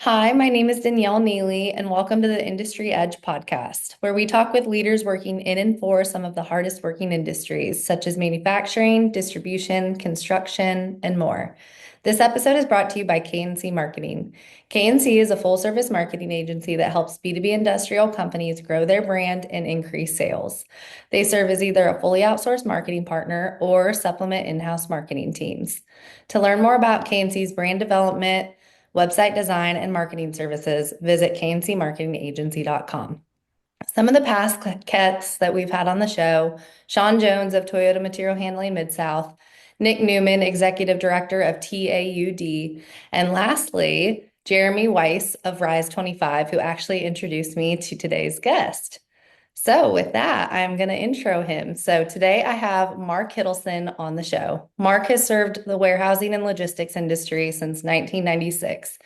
Hi, my name is Danielle Neely, and welcome to the Industry Edge podcast, where we talk with leaders working in and for some of the hardest working industries, such as manufacturing, distribution, construction, and more. This episode is brought to you by K&C Marketing. K&C is a full-service marketing agency that helps B2B industrial companies grow their brand and increase sales. They serve as either a fully outsourced marketing partner or supplement in-house marketing teams. To learn more about K&C's brand development, website design, and marketing services, visit kncmarketingagency.com. Some of the past guests that we've had on the show: Sean Jones of Toyota Material Handling Mid-South, Nick Newman, Executive Director of TAUD, and lastly, Jeremy Weiss of Rise 25, who actually introduced me to today's guest. So with that, I'm going to intro him. So today I have Mark Hiddleson on the show. Mark has served the warehousing and logistics industry since 1996.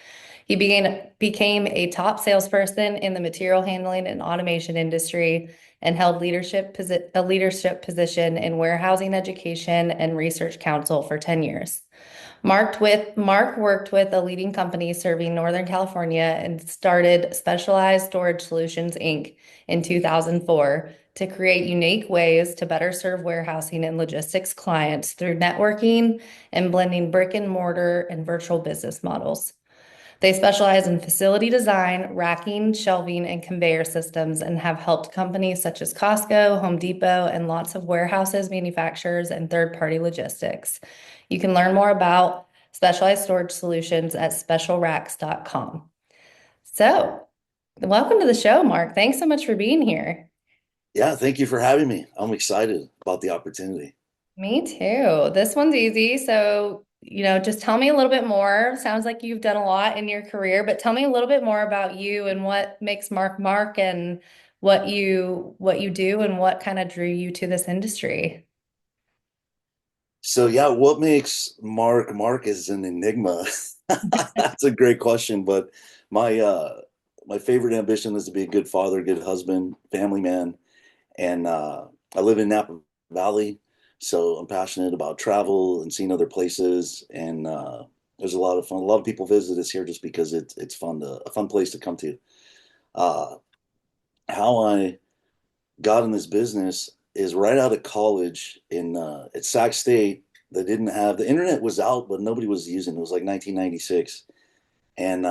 He became a top salesperson in the material handling and automation industry and held a leadership position in warehousing education and research council for 10 years. Mark worked with a leading company serving Northern California and started Specialized Storage Solutions, Inc. in 2004 to create unique ways to better serve warehousing and logistics clients through networking and blending brick and mortar and virtual business models. They specialize in facility design, racking, shelving, and conveyor systems, and have helped companies such as Costco, Home Depot, and lots of warehouses, manufacturers, and third-party logistics. You can learn more about Specialized Storage Solutions at specialracks.com. So, welcome to the show, Mark. Thanks so much for being here. Yeah, thank you for having me. I'm excited about the opportunity. Me too. This one's easy. So, just tell me a little bit more. Sounds like you've done a lot in your career, but tell me a little bit more about you and what makes Mark Mark and what you do and what kind of drew you to this industry. So yeah, what makes Mark Mark is an enigma. That's a great question, but my my favorite ambition is to be a good father, good husband, family man, and I live in Napa Valley, so I'm passionate about travel and seeing other places, and there's a lot of fun. A lot of people visit us here just because it's fun to a fun place to come to. Uh, how I got in this business is right out of college in at Sac State. They didn't have the internet was out, but nobody was using it. It was like 1996, and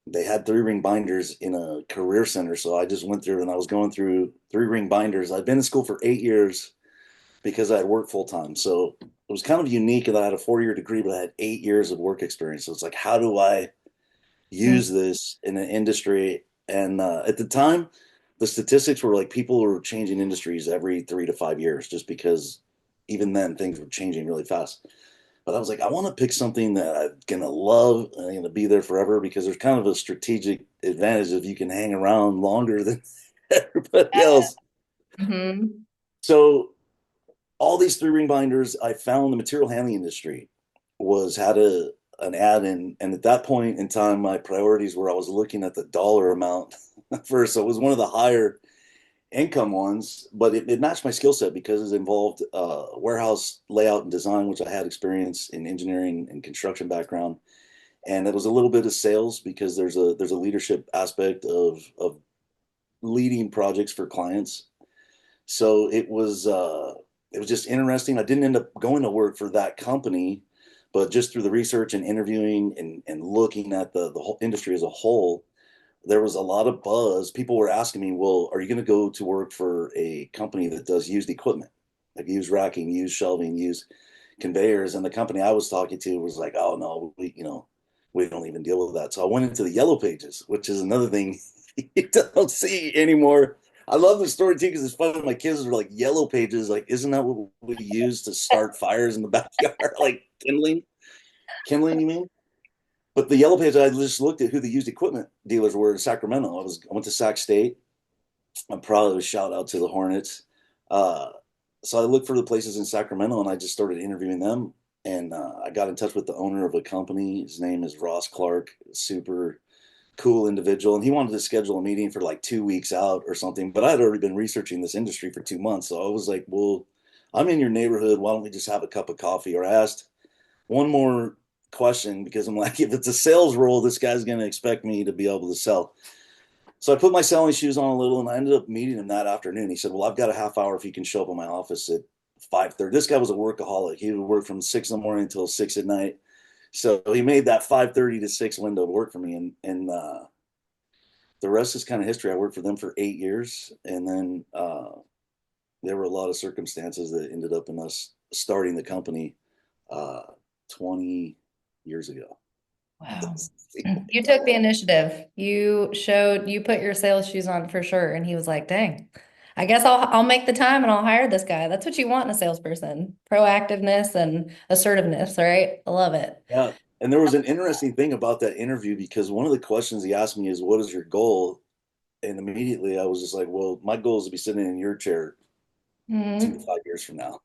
they had three ring binders in a career center. So I just went through and I was going through three ring binders. I'd been in school for 8 years because I had worked full time. So it was kind of unique that I had a 4 year degree, but I had 8 years of work experience. So it's like, how do I Mm. use this in an industry? And at the time, the statistics were like people were changing industries every 3 to 5 years, just because even then things were changing really fast. But I was like, I want to pick something that I'm gonna love and I'm gonna be there forever, because there's kind of a strategic advantage if you can hang around longer than everybody else. Mhm. So all these three ring binders, I found the material handling industry was had an ad in, and at that point in time, my priorities were I was looking at the dollar amount first. So it was one of the higher income ones, but it matched my skill set because it involved warehouse layout and design, which I had experience in engineering and construction background, and it was a little bit of sales because there's a leadership aspect of leading projects for clients. So it was just interesting. I didn't end up going to work for that company, but just through the research and interviewing and looking at the whole industry as a whole, there was a lot of buzz. People were asking me, well, are you going to go to work for a company that does used equipment, like used racking, used shelving, used conveyors? And the company I was talking to was like, oh no, we don't even deal with that. So I went into the yellow pages, which is another thing you don't see anymore. I love the story too because it's funny. My kids were like, yellow pages, like, isn't that what we use to start fires in the backyard? Like kindling, you mean? But the yellow page, I just looked at who the used equipment dealers were in Sacramento. I went to Sac State. I'm proud of a shout out to the Hornets. Uh, so I looked for the places in Sacramento and I just started interviewing them. And I got in touch with the owner of a company. His name is Ross Clark, super cool individual. And he wanted to schedule a meeting for like 2 weeks out or something. But I had already been researching this industry for 2 months. So I was like, well, I'm in your neighborhood. Why don't we just have a cup of coffee? Or I asked one more question because I'm like, if it's a sales role, this guy's going to expect me to be able to sell. So I put my selling shoes on a little, and I ended up meeting him that afternoon. He said, "Well, I've got a half hour if you can show up in my office at 5:30." This guy was a workaholic. He would work from 6 in the morning until 6 at night. So he made that 5:30 to 6 window work for me, and the rest is kind of history. I worked for them for 8 years, and then there were a lot of circumstances that ended up in us starting the company uh, 20 years ago. Wow. You took the initiative. You put your sales shoes on for sure. And he was like, dang, I guess I'll make the time and I'll hire this guy. That's what you want in a salesperson. Proactiveness and assertiveness, right? I love it. Yeah. And there was an interesting thing about that interview because one of the questions he asked me is, "What is your goal?" And immediately I was just like, "Well, my goal is to be sitting in your chair 2 to 5 years from now."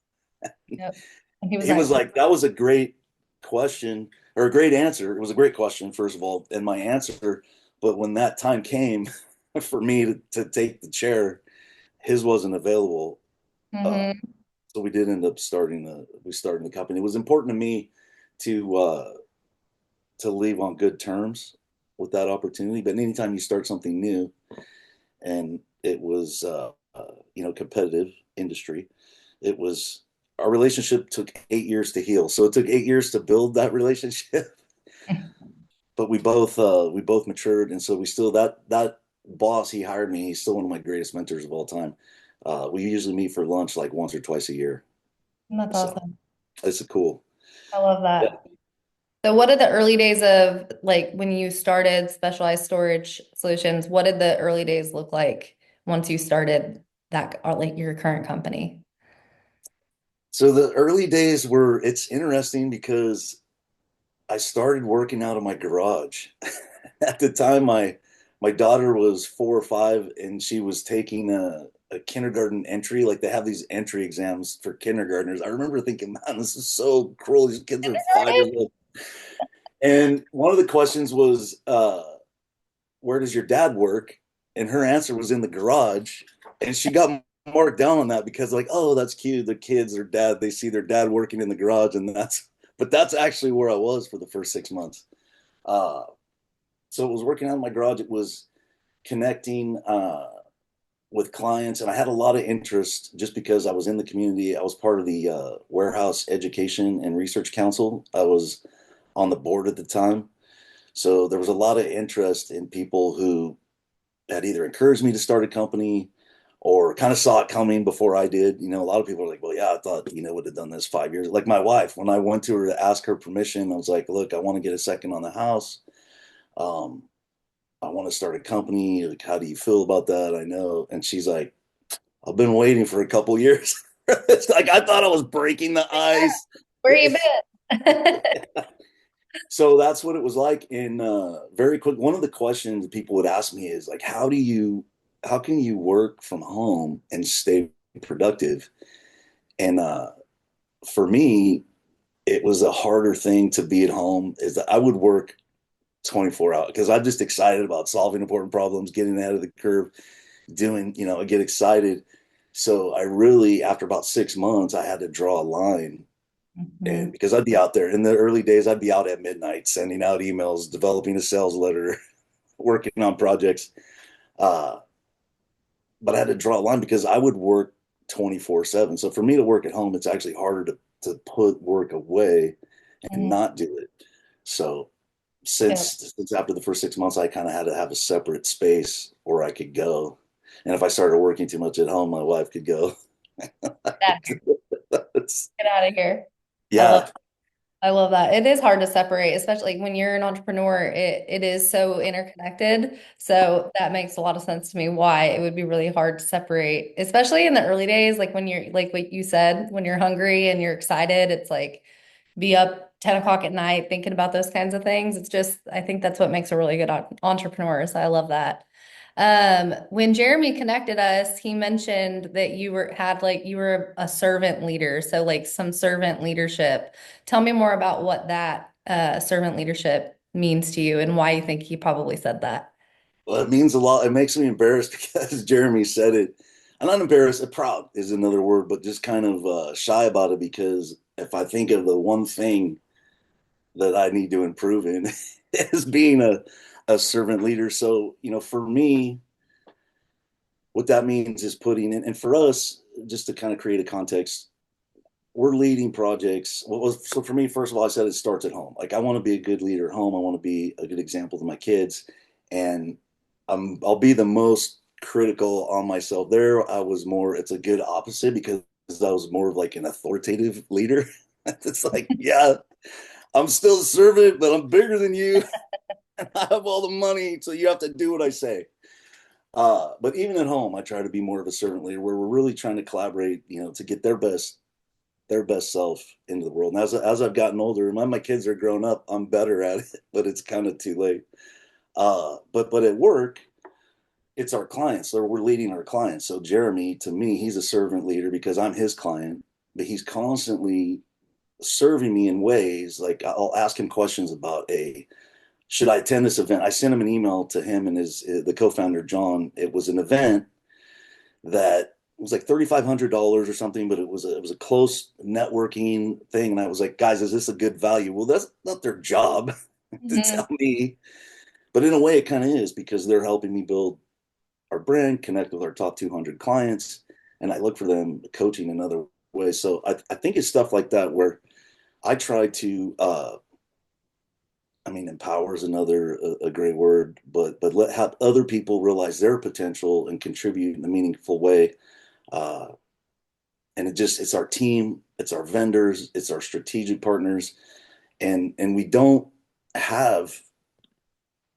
Yep. And he was He like, was like, "That was a great question or a great answer. It was a great question, first of all, and my answer. But when that time came for me to take the chair, his wasn't available. Uh, mm-hmm, so we did end up starting the company. It was important to me to uh, to leave on good terms with that opportunity. But anytime you start something new, and it was competitive industry, it was our relationship took 8 years to heal. So it took 8 years to build that relationship, but we both matured, and so we still that boss he hired me. He's still one of my greatest mentors of all time. We usually meet for lunch like once or twice a year. that's So awesome. it's a cool. I love Yeah. that. So what did the early days of like when you started Specialized Storage Solutions, what did the early days look like once you started that or like your current company? So the early days were it's interesting because I started working out of my garage. At the time, my daughter was 4 or 5, and she was taking a kindergarten entry. Like they have these entry exams for kindergartners. I remember thinking, man, this is so cruel. These kids are 5 years old. And one of the questions was, where does your dad work? And her answer was in the garage. And she got marked down on that because, like, oh, that's cute. The kids, their dad, they see their dad working in the garage. But that's actually where I was for the first 6 months. Uh, so it was working out in my garage. It was connecting with clients, and I had a lot of interest just because I was in the community. I was part of the Warehouse Education and Research Council. I was on the board at the time, so there was a lot of interest in people who had either encouraged me to start a company or kind of saw it coming before I did. A lot of people are like, "Well, yeah, I thought would have done this 5 years." Like my wife, when I went to her to ask her permission, I was like, "Look, I want to get a second on the house. Um, I want to start a company. Like, how do you feel about that?" I know. And she's like, "I've been waiting for a couple years." It's like I thought I was breaking the ice. Where you been? So that's what it was like. And very quick, one of the questions people would ask me is like, how can you work from home and stay productive? And for me, it was a harder thing to be at home. Is that I would work 24 hours because I'm just excited about solving important problems, getting ahead of the curve, I get excited. So I really, after about 6 months, I had to draw a line. And Mhm. because I'd be out there in the early days, I'd be out at midnight sending out emails, developing a sales letter, working on projects. Uh, but I had to draw a line because I would work 24/7. So for me to work at home, it's actually harder to put work away and Mhm. not do it. So Yeah, since after the first 6 months, I kind of had to have a separate space where I could go. And if I started working too much at home, my wife could go. get out of here. I love Yeah. I love that. It is hard to separate, especially like when you're an entrepreneur, it is so interconnected. So that makes a lot of sense to me why it would be really hard to separate, especially in the early days, like when you're like what you said, when you're hungry and you're excited, it's like be up 10 o'clock at night thinking about those kinds of things. It's just, I think that's what makes a really good entrepreneur. So I love that. When Jeremy connected us, he mentioned that you were a servant leader, so like some servant leadership. Tell me more about what that servant leadership means to you and why you think he probably said that. Well, it means a lot. It makes me embarrassed because Jeremy said it. I'm not embarrassed. Proud is another word, but just kind of shy about it because if I think of the one thing that I need to improve in is being a servant leader. So, for me, what that means is putting in, and for us, just to kind of create a context, we're leading projects. So for me, first of all, I said it starts at home. Like I want to be a good leader at home. I want to be a good example to my kids, and I'll be the most critical on myself. There, I was more. It's a good opposite because I was more of like an authoritative leader. It's like, yeah, I'm still a servant, but I'm bigger than you. I have all the money, so you have to do what I say. But even at home, I try to be more of a servant leader where we're really trying to collaborate, to get their best self into the world. And as I've gotten older, and my kids are grown up, I'm better at it, but it's kind of too late. But at work, it's our clients. So we're leading our clients. So Jeremy, to me, he's a servant leader because I'm his client, but he's constantly serving me in ways like I'll ask him questions about should I attend this event? I sent him an email to him and the co-founder John. It was an event that was like $3,500 or something, but it was a close networking thing. And I was like, guys, is this a good value? Well, that's not their job to Mhm. tell me, but in a way, it kind of is because they're helping me build our brand, connect with our top 200 clients, and I look for them coaching in other ways. So I think it's stuff like that where I try to I mean, empower is another a great word, but let have other people realize their potential and contribute in a meaningful way. Uh, and it's our team, it's our vendors, it's our strategic partners, and we don't have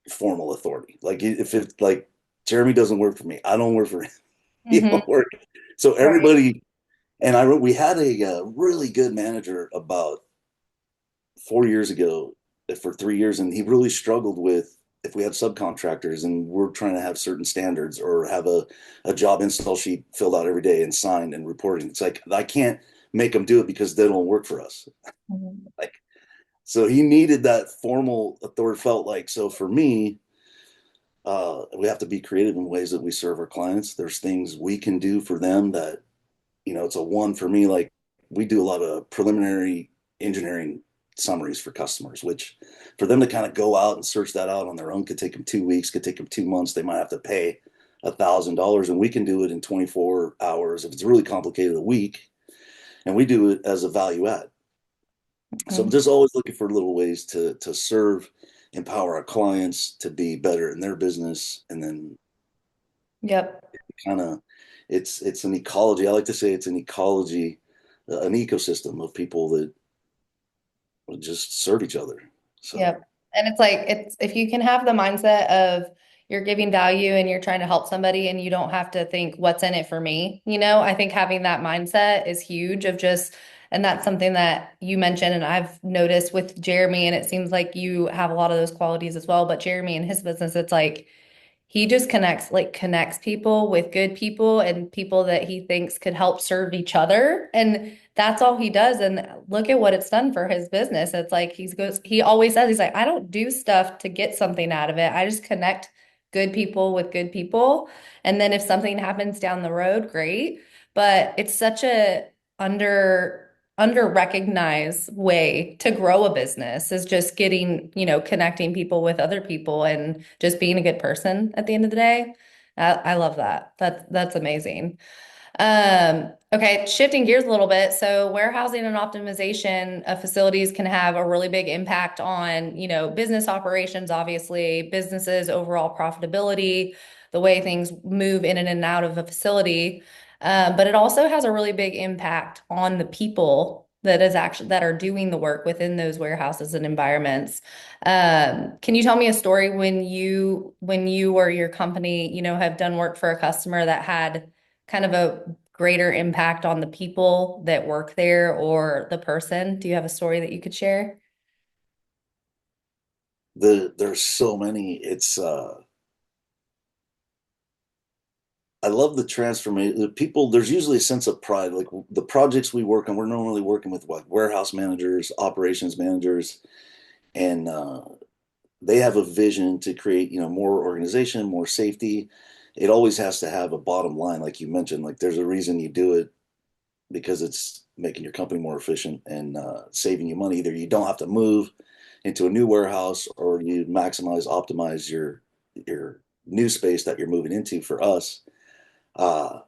formal authority. Like if it like Jeremy doesn't work for me, I don't work for him. He Mhm. don't work. So Right. everybody and we had a really good manager about 4 years ago for 3 years, and he really struggled with if we had subcontractors and we're trying to have certain standards or have a job install sheet filled out every day and signed and reporting. It's like I can't make them do it because they don't work for us. Mhm. Like so he needed that formal authority felt like so for me we have to be creative in ways that we serve our clients. There's things we can do for them that it's a one for me. Like we do a lot of preliminary engineering summaries for customers, which for them to kind of go out and search that out on their own could take them 2 weeks, could take them 2 months. They might have to pay $1,000, and we can do it in 24 hours. If it's really complicated, a week, and we do it as a value add. So I'm Mhm. just always looking for little ways to serve, empower our clients to be better in their business, and then Yep. kind of it's an ecology. I like to say it's an ecology, an ecosystem of people that just serve each other. So Yep. And it's like it's if you can have the mindset of you're giving value and you're trying to help somebody and you don't have to think what's in it for me, I think having that mindset is huge of just and that's something that you mentioned and I've noticed with Jeremy and it seems like you have a lot of those qualities as well, but Jeremy and his business it's like he just connects people with good people and people that he thinks could help serve each other. And that's all he does. And look at what it's done for his business. It's like he always says, he's like, I don't do stuff to get something out of it. I just connect good people with good people. And then if something happens down the road, great. But it's such a under recognized way to grow a business is just getting, connecting people with other people and just being a good person at the end of the day. I love that. That's amazing. Okay, shifting gears a little bit. So warehousing and optimization of facilities can have a really big impact on, business operations, obviously, businesses' overall profitability, the way things move in and out of a facility. But it also has a really big impact on the people that are doing the work within those warehouses and environments. Can you tell me a story when you or your company, have done work for a customer that had kind of a greater impact on the people that work there or the person? Do you have a story that you could share? there's so many. I love the transformation. The people, there's usually a sense of pride. Like the projects we work on, we're normally working with what warehouse managers, operations managers, and they have a vision to create, more organization, more safety. It always has to have a bottom line, like you mentioned. Like there's a reason you do it because it's making your company more efficient and saving you money. Either you don't have to move, into a new warehouse, or you maximize, optimize your new space that you're moving into. For us, uh,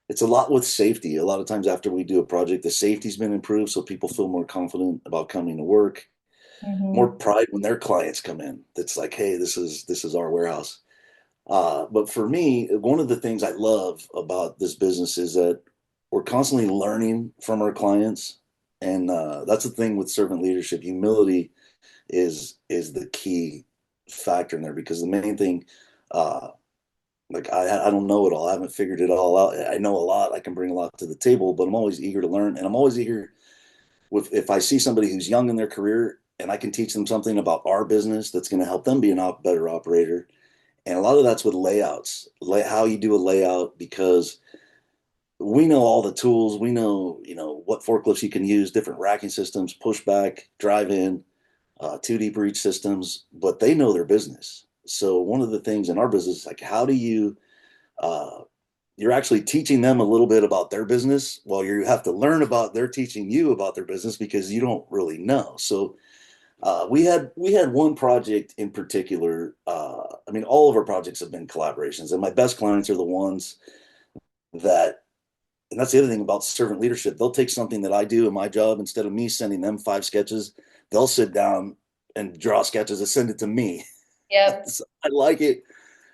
it's a lot with safety. A lot of times after we do a project, the safety's been improved, so people feel more confident about coming to work, more Mm-hmm. pride when their clients come in. That's like, hey, this is our warehouse. But for me, one of the things I love about this business is that we're constantly learning from our clients, and that's the thing with servant leadership. Humility is the key factor in there, because the main thing, uh, like I don't know it all. I haven't figured it all out. I know a lot. I can bring a lot to the table, but I'm always eager to learn, and I'm always eager with if I see somebody who's young in their career and I can teach them something about our business that's going to help them be a better operator. And a lot of that's with layouts, how you do a layout, because we know all the tools. We know, what forklifts you can use, different racking systems, pushback, drive in, 2D breach systems, but they know their business. So one of the things in our business is like, how do you, uh, you're actually teaching them a little bit about their business while you have to learn about they're teaching you about their business, because you don't really know. So we had one project in particular. I mean, all of our projects have been collaborations, and my best clients are the ones that. And that's the other thing about servant leadership. They'll take something that I do in my job, instead of me sending them 5 sketches, they'll sit down and draw sketches and send it to me. Yep. So I like it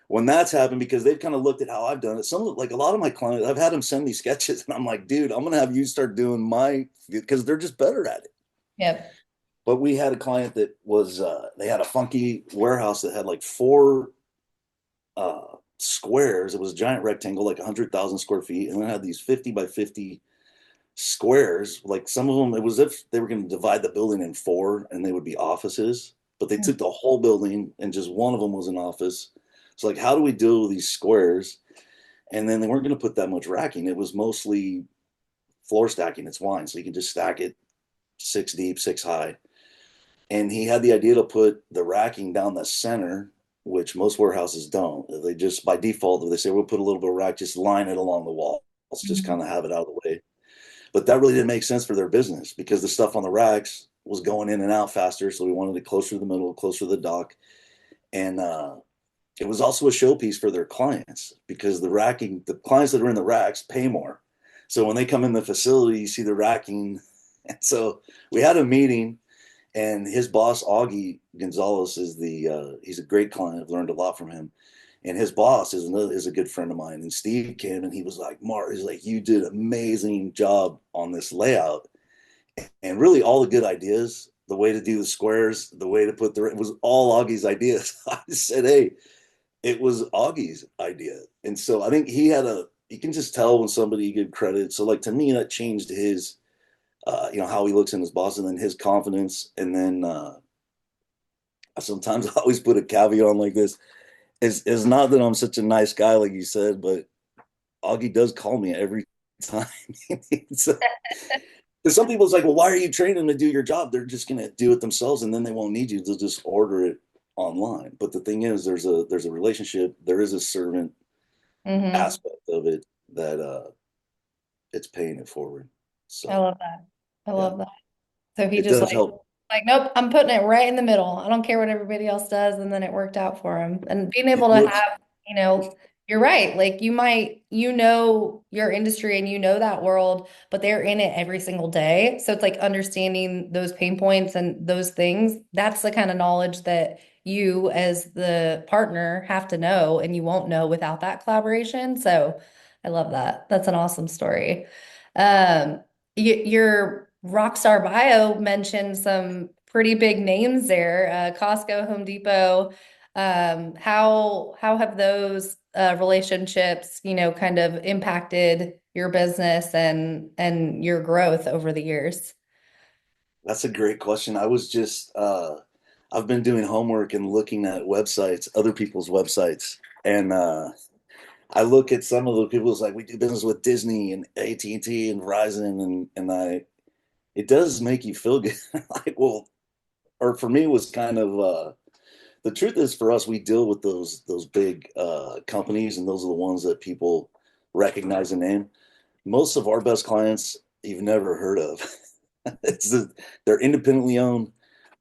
when that's happened, because they've kind of looked at how I've done it. Like a lot of my clients, I've had them send me sketches, and I'm like, dude, I'm gonna have you start doing because they're just better at it. Yep. But we had a client that was they had a funky warehouse that had like four squares. It was a giant rectangle, like 100,000 square feet, and then it had these 50 by 50 squares. Like some of them, it was if they were going to divide the building in four, and they would be offices. But they took the whole building, and just one of them was an office. So like, how do we deal with these squares? And then they weren't going to put that much racking. It was mostly floor stacking. It's wine, so you can just stack it 6 deep, 6 high. And he had the idea to put the racking down the center, which most warehouses don't. They just by default, they say we'll put a little bit of rack, just line it along the walls, just Mhm. kind of have it out of the way. But that really didn't make sense for their business, because the stuff on the racks was going in and out faster. So we wanted it closer to the middle, closer to the dock. And it was also a showpiece for their clients, because the clients that are in the racks pay more. So when they come in the facility, you see the racking. And so we had a meeting, and his boss, Augie Gonzalez, he's a great client. I've learned a lot from him. And his boss is a good friend of mine. And Steve came, and he was like, Mark, he's like, you did an amazing job on this layout. And really all the good ideas, the way to do the squares, the way to it was all Augie's ideas. I said, hey, it was Augie's idea. And so I think you can just tell when somebody give credit. So like, to me, that changed his, how he looks in his boss, and then his confidence. And then sometimes I always put a caveat on like this. It's not that I'm such a nice guy, like you said, but Augie does call me every time. So, some people's like, well, why are you training them to do your job? They're just going to do it themselves, and then they won't need you. They'll just order it online. But the thing is, there's a relationship. There is a servant Mm-hmm. aspect of it that it's paying it forward. I So love that. I yeah, love that. So he it just does help. nope, I'm putting it right in the middle. I don't care what everybody else does. And then it worked out for him. And being able It to works. have, you're right. Like your industry and that world, but they're in it every single day. So it's like understanding those pain points and those things. That's the kind of knowledge that you as the partner have to know, and you won't know without that collaboration. So I love that. That's an awesome story. Um, your Rockstar bio mentioned some pretty big names there, Costco, Home Depot. How have those relationships, kind of impacted your business and your growth over the years? That's a great question. I've been doing homework and looking at websites, other people's websites, and I look at some of the people's, like, we do business with Disney and AT&T and T and Verizon, and it does make you feel good. Like, well, or for me, it was kind of the truth is, for us, we deal with those big companies, and those are the ones that people recognize the name. Most of our best clients you've never heard of. They're independently owned.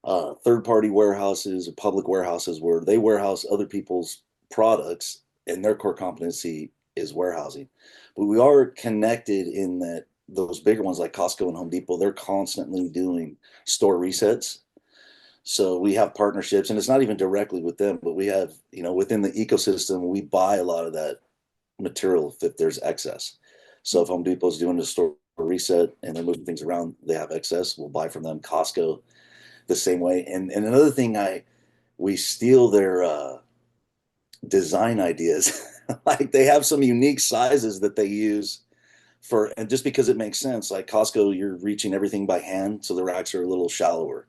third-party warehouses or public warehouses where they warehouse other people's products, and their core competency is warehousing. But we are connected in that those bigger ones like Costco and Home Depot, they're constantly doing store resets. So we have partnerships, and it's not even directly with them, but we have, within the ecosystem, we buy a lot of that material if there's excess. So if Home Depot's doing a store reset and they're moving things around, they have excess, we'll buy from them. Costco, the same way. And another thing, we steal their design ideas. Like they have some unique sizes that they use for, and just because it makes sense. Like Costco, you're reaching everything by hand, so the racks are a little shallower.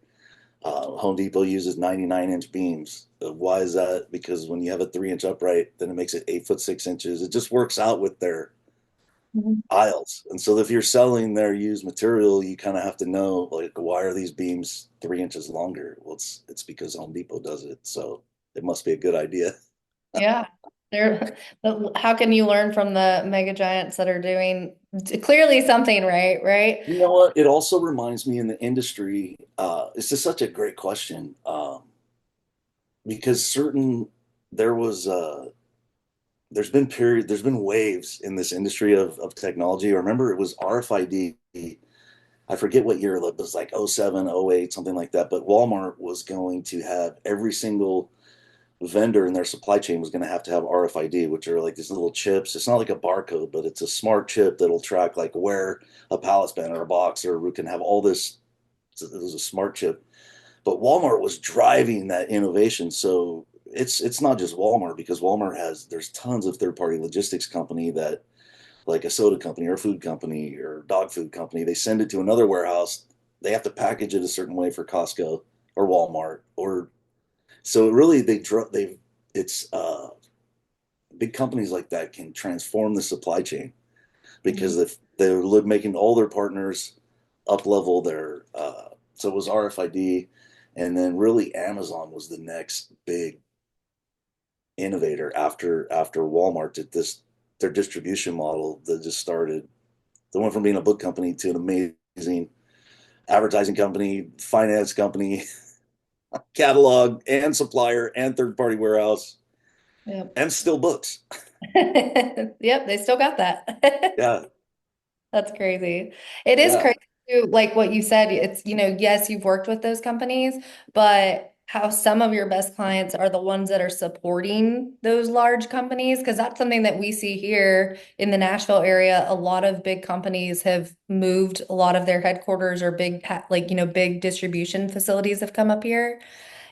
Home Depot uses 99-inch beams. Why is that? Because when you have a 3-inch upright, then it makes it 8 foot 6 inches. It just works out with their Mhm. aisles. And so if you're selling their used material, you kind of have to know, like, why are these beams 3 inches longer? Well, it's because Home Depot does it. So it must be a good idea. Yeah. There, but how can you learn from the mega giants that are doing clearly something right, right? You know what? It also reminds me in the industry, it's just such a great question. Because there was, there's been waves in this industry of technology. I remember it was RFID. I forget what year it was, like '07, '08, something like that. But Walmart was going to have every single vendor in their supply chain was going to have RFID, which are like these little chips. It's not like a barcode, but it's a smart chip that'll track like where a pallet span or a box or can have all this. It was a smart chip, but Walmart was driving that innovation. So it's not just Walmart, because there's tons of third party logistics company that, like a soda company or a food company or dog food company, they send it to another warehouse. They have to package it a certain way for Costco or Walmart, or so really they it's big companies like that can transform the supply chain, because Mhm. if they're making all their partners up level their so it was RFID, and then really Amazon was the next big innovator after Walmart did this, their distribution model that just started. They went from being a book company to an amazing advertising company, finance company, catalog and supplier and third party warehouse, Yep. and still books. Yep, they still got that. Yeah, That's crazy. It is yeah. crazy too, like what you said, it's, yes, you've worked with those companies, but how some of your best clients are the ones that are supporting those large companies, because that's something that we see here in the Nashville area. A lot of big companies have moved a lot of their headquarters, or big distribution facilities have come up here.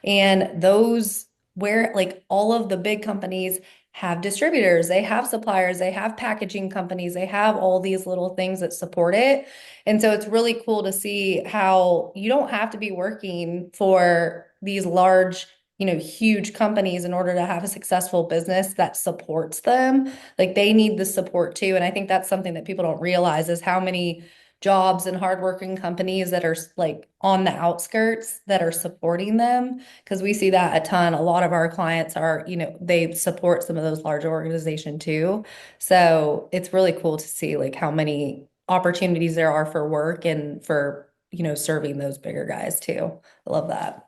And those where like all of the big companies have distributors, they have suppliers, they have packaging companies, they have all these little things that support it. And so it's really cool to see how you don't have to be working for these large, huge companies in order to have a successful business that supports them. Like they need the support too. And I think that's something that people don't realize is how many jobs and hardworking companies that are like on the outskirts that are supporting them, because we see that a ton. A lot of our clients are, they support some of those large organizations too. So it's really cool to see like how many opportunities there are for work and for, serving those bigger guys too. I love that.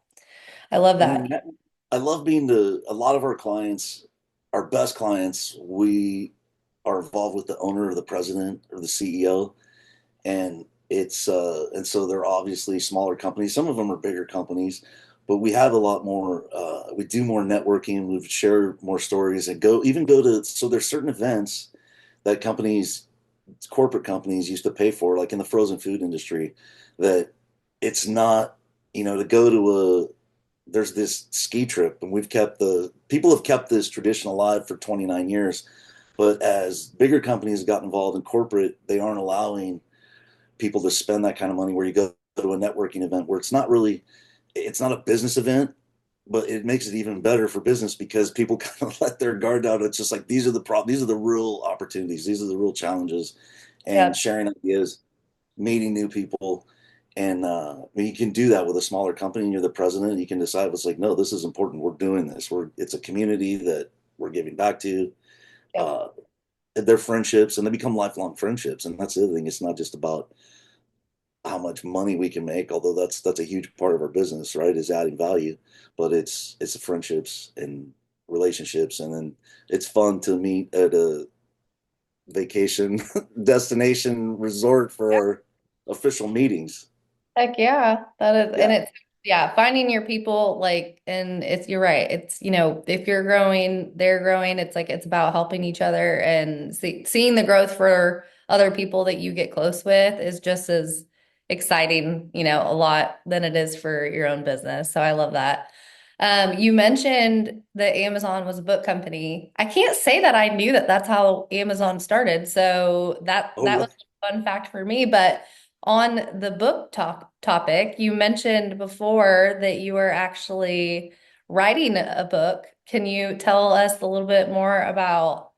I love I mean, that. I love being a lot of our clients, our best clients, we are involved with the owner or the president or the CEO. And so they're obviously smaller companies. Some of them are bigger companies, but we have a lot more, we do more networking, we share more stories, and go to, so there's certain events that corporate companies used to pay for, like in the frozen food industry, that it's not, to go to there's this ski trip, and the people have kept this tradition alive for 29 years. But as bigger companies got involved in corporate, they aren't allowing people to spend that kind of money, where you go to a networking event where it's not a business event, but it makes it even better for business, because people kind of let their guard down. It's just like, these are the real opportunities, these are the real challenges, and Yep. sharing ideas, meeting new people. And you can do that with a smaller company, and you're the president, and you can decide, it's like, no, this is important, we're doing this, it's a community that we're giving back to. Yep. uh, their friendships, and they become lifelong friendships. And that's the other thing, it's not just about how much money we can make, although that's a huge part of our business, right? Is adding value. But it's the friendships and relationships, and then it's fun to meet at a vacation destination resort for our official meetings. Heck yeah, that is, and Yeah. it's yeah, finding your people like, and it's you're right. It's if you're growing, they're growing. It's like it's about helping each other and seeing the growth for other people that you get close with is just as exciting, a lot than it is for your own business. So I love that. You mentioned that Amazon was a book company. I can't say that I knew that that's how Amazon started. So Oh, that was really? a fun fact for me, but. On the book topic, you mentioned before that you were actually writing a book. Can you tell us a little bit more about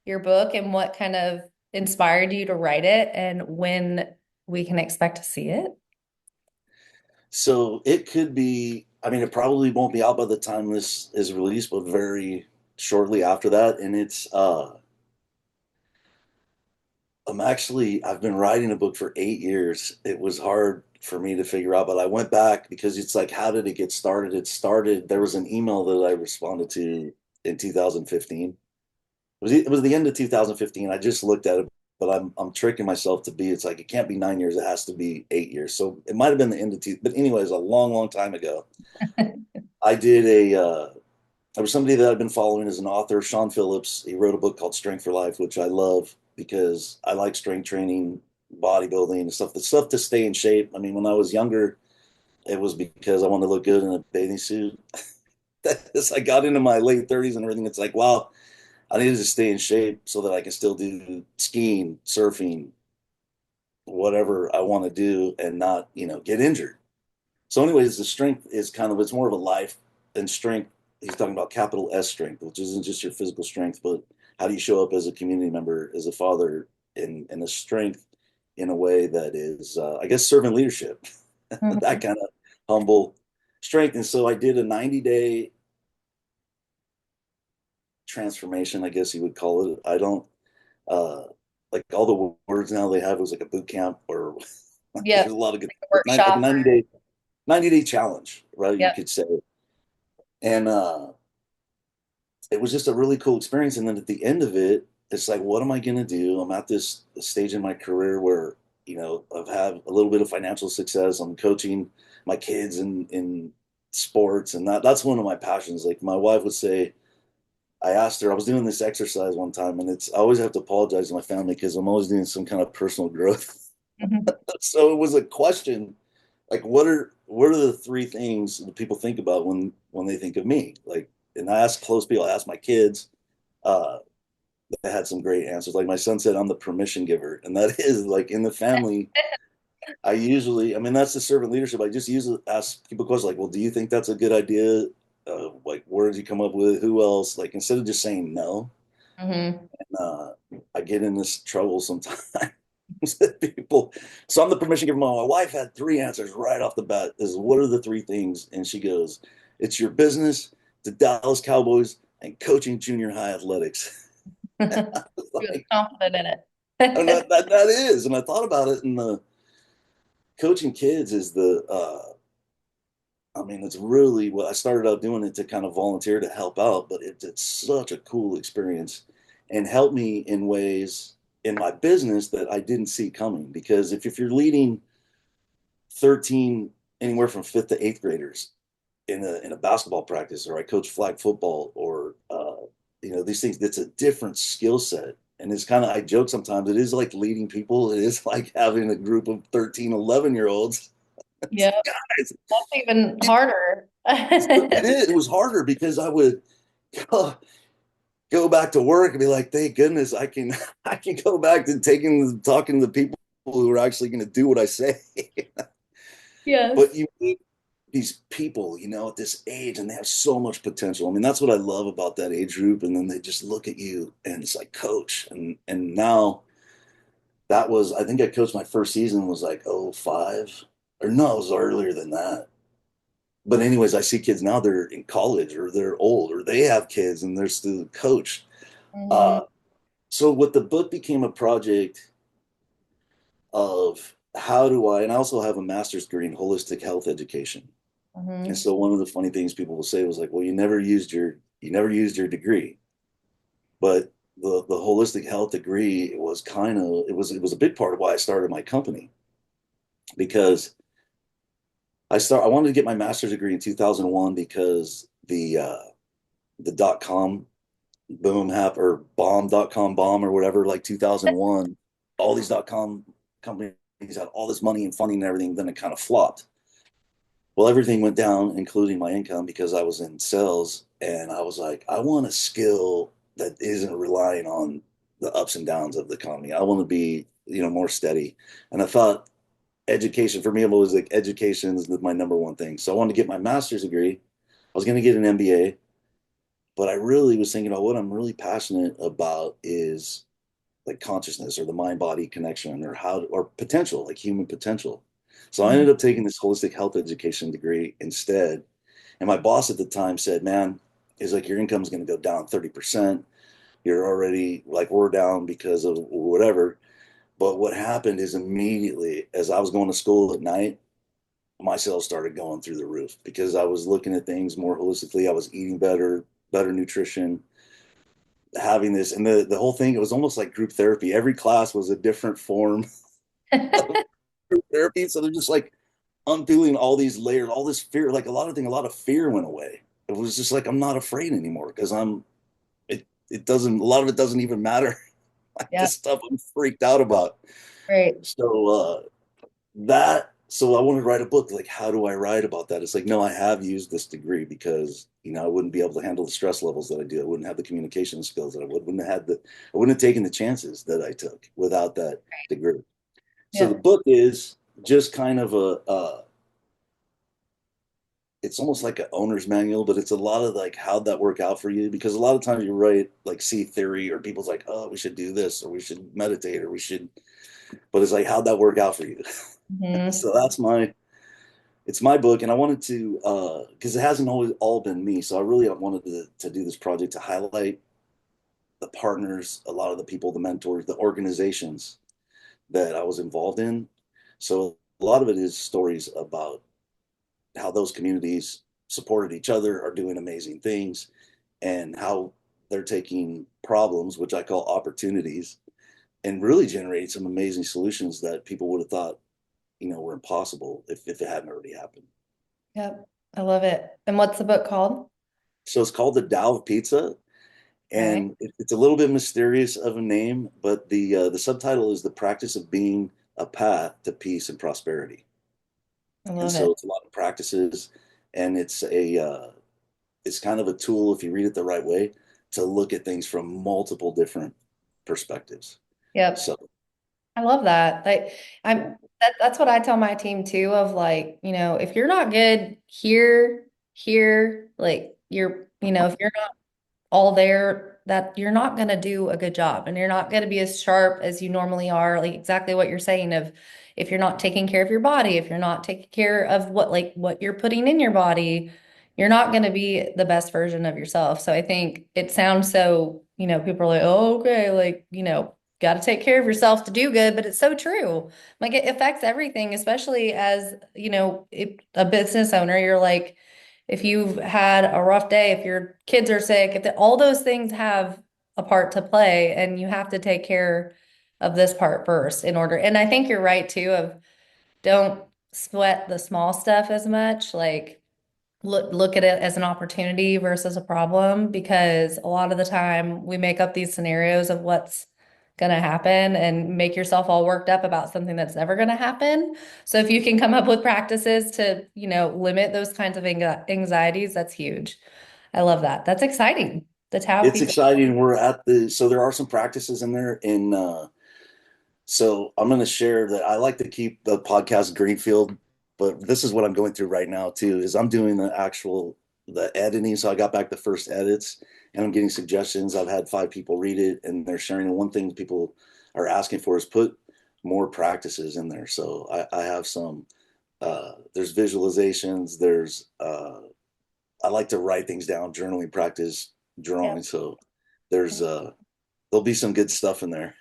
your book and what kind of inspired you to write it and when we can expect to see it? So it could be, I mean, it probably won't be out by the time this is released, but very shortly after that. And I've been writing a book for 8 years. It was hard for me to figure out, but I went back because it's like, how did it get started? There was an email that I responded to in 2015. It was the end of 2015. I just looked at it, but I'm tricking myself to be. It's like it can't be 9 years. It has to be 8 years. So it might have been the end of two. But anyways, a long, long time ago, I did a. There was somebody that I've been following as an author, Sean Phillips. He wrote a book called Strength for Life, which I love because I like strength training, bodybuilding, and stuff. The stuff to stay in shape. I mean, when I was younger, it was because I wanted to look good in a bathing suit. As I got into my late 30s and everything, it's like, wow, I needed to stay in shape so that I can still do skiing, surfing, whatever I want to do and not, get injured. So, anyways, the strength is it's more of a life and strength. He's talking about capital S strength, which isn't just your physical strength, but how do you show up as a community member, as a father, in a strength in a way that is, I guess, servant leadership, that Mhm. kind of humble strength. And so I did a 90-day transformation, I guess you would call it. I don't, uh, like all the words now they have was like a boot camp or there's a Yep, lot of good, like a workshop. 90-day challenge, right? You Yep. could say. And it was just a really cool experience. And then at the end of it, it's like, what am I going to do? I'm at this stage in my career where, I've had a little bit of financial success. I'm coaching my kids in sports. And that's one of my passions. Like my wife would say, I asked her, I was doing this exercise one time, and I always have to apologize to my family because I'm always doing some kind of personal growth. Mhm. So it was a question like what are the three things that people think about when they think of me? Like, and I asked close people, I asked my kids, uh, they had some great answers. Like my son said, I'm the permission giver, and that is like in the family. I mean, that's the servant leadership. I just usually ask people questions like, well, do you think that's a good idea? Like, where did you come up with? Who else? Like, instead of just saying no, Mhm. uh, I get in this trouble sometimes. People, so I'm the permission giver. My wife had three answers right off the bat. Is what are the three things? And she goes, "It's your business, the Dallas Cowboys, and coaching junior high athletics." She was Like, confident in and it. that is, and I thought about it. And the coaching kids is I mean, it's really what I started out doing it to kind of volunteer to help out, but it's such a cool experience and helped me in ways in my business that I didn't see coming. Because if you're leading 13, anywhere from fifth to eighth graders in a basketball practice, or I coach flag football, or these things, that's a different skill set. And it's kind of, I joke sometimes, it is like leading people. It is like having a group of 13, 11 year olds. It's Yep, like, guys, that's even harder. it was harder because I would go, go back to work and be like, thank goodness I can I can go back to talking to the people who are actually going to do what I say. But Yes. you meet these people, at this age, and they have so much potential. I mean, that's what I love about that age group. And then they just look at you and it's like, coach. And now I think I coached my first season was like oh 05. Or no, it was earlier than that. But anyways, I see kids now, they're in college or they're old or they have kids and they're still coached. Hmm. Uh, so what the book became a project of, how do I, and I also have a master's degree in holistic health education. And Hmm. so one of the funny things people will say was like, well, you never used your degree. But the holistic health degree was kind of it was a big part of why I started my company because I wanted to get my master's degree in 2001 because the dot com boom happened, or bomb.com bomb or whatever, like 2001. All these dot com companies had all this money and funding and everything, then it kind of flopped. Well, everything went down, including my income, because I was in sales. And I was like, I want a skill that isn't relying on the ups and downs of the economy. I want to be, more steady. And I thought education for me, I'm always like, education is my number one thing. So I wanted to get my master's degree. I was going to get an MBA, but I really was thinking about what I'm really passionate about is like consciousness or the mind body connection or potential, like human potential. So I ended Hmm. up taking this holistic health education degree instead. And my boss at the time said, man, is like your income's going to go down 30%. You're already like we're down because of whatever. But what happened is immediately as I was going to school at night, my sales started going through the roof because I was looking at things more holistically. I was eating better nutrition, having this, and the whole thing, it was almost like group therapy. Every class was a different form of group therapy. So they're just like unpeeling all these layers, all this fear, like a lot of fear went away. It was just like I'm not afraid anymore because it doesn't, a lot of it doesn't even matter. Like Yeah. this stuff I'm freaked out about. Great. So I wanted to write a book. Like, how do I write about that? It's like, no, I have used this degree because, I wouldn't be able to handle the stress levels that I do. I wouldn't have the communication skills that I wouldn't have taken the chances that I took without that degree. So the Yeah. book is just kind of it's almost like an owner's manual, but it's a lot of like, how'd that work out for you? Because a lot of times you write like see theory or people's like, oh, we should do this or we should meditate or we should, but it's like, how'd that work out for you? Hmm. So it's my book, and I wanted to because it hasn't always all been me. So I really wanted to do this project to highlight the partners, a lot of the people, the mentors, the organizations that I was involved in. So a lot of it is stories about how those communities supported each other, are doing amazing things, and how they're taking problems, which I call opportunities, and really generating some amazing solutions that people would have thought, were impossible if it hadn't already happened. Yep. I love it. And what's the book called? So it's called the Tao of Pizza, Okay. and it's a little bit mysterious of a name, but the subtitle is the practice of being a path to peace and prosperity. I And love so it. it's a lot of practices, and it's kind of a tool if you read it the right way to look at things from multiple different perspectives. Yep. So I love that. That's what I tell my team too, of like, if you're not good here, like if you're not all there, that you're not going to do a good job and you're not going to be as sharp as you normally are. Like exactly what you're saying of if you're not taking care of your body, if you're not taking care of what you're putting in your body, you're not going to be the best version of yourself. So I think it sounds so, people are like, oh, okay, like, got to take care of yourself to do good, but it's so true. Like it affects everything, especially as, a business owner, you're like, if you've had a rough day, if your kids are sick, all those things have a part to play, and you have to take care of this part first in order. And I think you're right too, of don't sweat the small stuff as much. Like look at it as an opportunity versus a problem, because a lot of the time we make up these scenarios of what's going to happen and make yourself all worked up about something that's never going to happen. So if you can come up with practices to, limit those kinds of anxieties, that's huge. I love that. That's exciting. The Tao of it's Pizza. exciting. So there are some practices in there, and so I'm going to share that I like to keep the podcast greenfield, but this is what I'm going through right now too, is I'm doing the editing. So I got back the first edits and I'm getting suggestions. I've had 5 people read it and they're sharing. And one thing people are asking for is put more practices in there. So I have some, there's visualizations, I like to write things down, journaling practice, Yeah. drawing. So there's, there'll be some good stuff in there.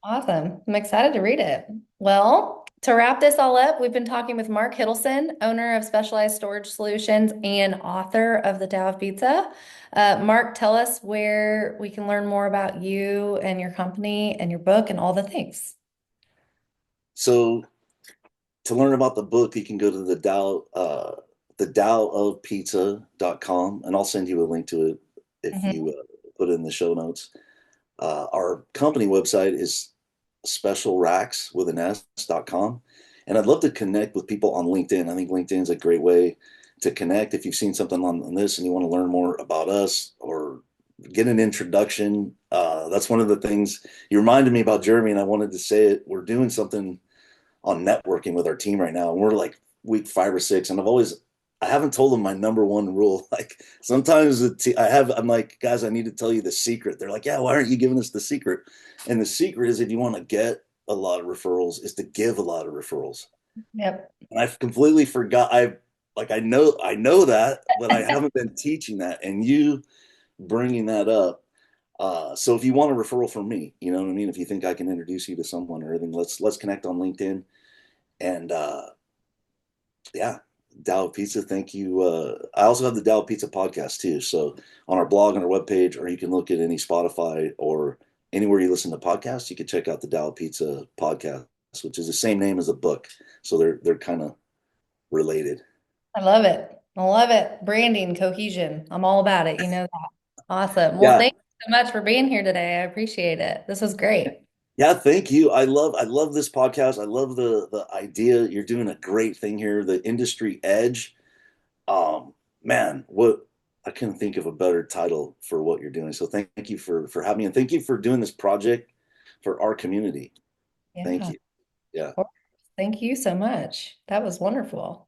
Awesome. I'm excited to read it. Well, To wrap this all up, we've been talking with Mark Hiddleson, owner of Specialized Storage Solutions and author of the Tao of Pizza. Mark, tell us where we can learn more about you and your company and your book and all the things. So to learn about the book, you can go to the Tao of Pizza.com, and I'll send you a link to it if Mhm. you put it in the show notes. Our company website is specialracks with an s.com. And I'd love to connect with people on LinkedIn. I think LinkedIn is a great way to connect. If you've seen something on this and you want to learn more about us or get an introduction, that's one of the things you reminded me about, Jeremy, and I wanted to say it. We're doing something on networking with our team right now, and we're like week 5 or 6, and I haven't told them my number one rule. Like sometimes I'm like, guys, I need to tell you the secret. They're like, yeah, why aren't you giving us the secret? And the secret is, if you want to get a lot of referrals, is to give a lot of referrals. Yep. And I've completely forgot. I know that, but I haven't been teaching that. And you bringing that up. So if you want a referral from me, you know what I mean. If you think I can introduce you to someone or anything, let's connect on LinkedIn. And yeah, Tao of Pizza. Thank you. I also have the Tao of Pizza podcast too. So on our blog, on our webpage, or you can look at any Spotify or anywhere you listen to podcasts, you can check out the Tao of Pizza podcast, which is the same name as the book. So they're kind of related. I love it. I love it. Branding, cohesion. I'm all about it. You know that. Awesome. Well, Yeah. thank you so much for being here today. I appreciate it. This was great. Yeah, thank you. I love this podcast. I love the idea. You're doing a great thing here, the industry edge. Um, Man, what I couldn't think of a better title for what you're doing. So thank you for having me, and thank you for doing this project for our community. Thank Yeah. you. Yeah. Of course. Thank you so much. That was wonderful.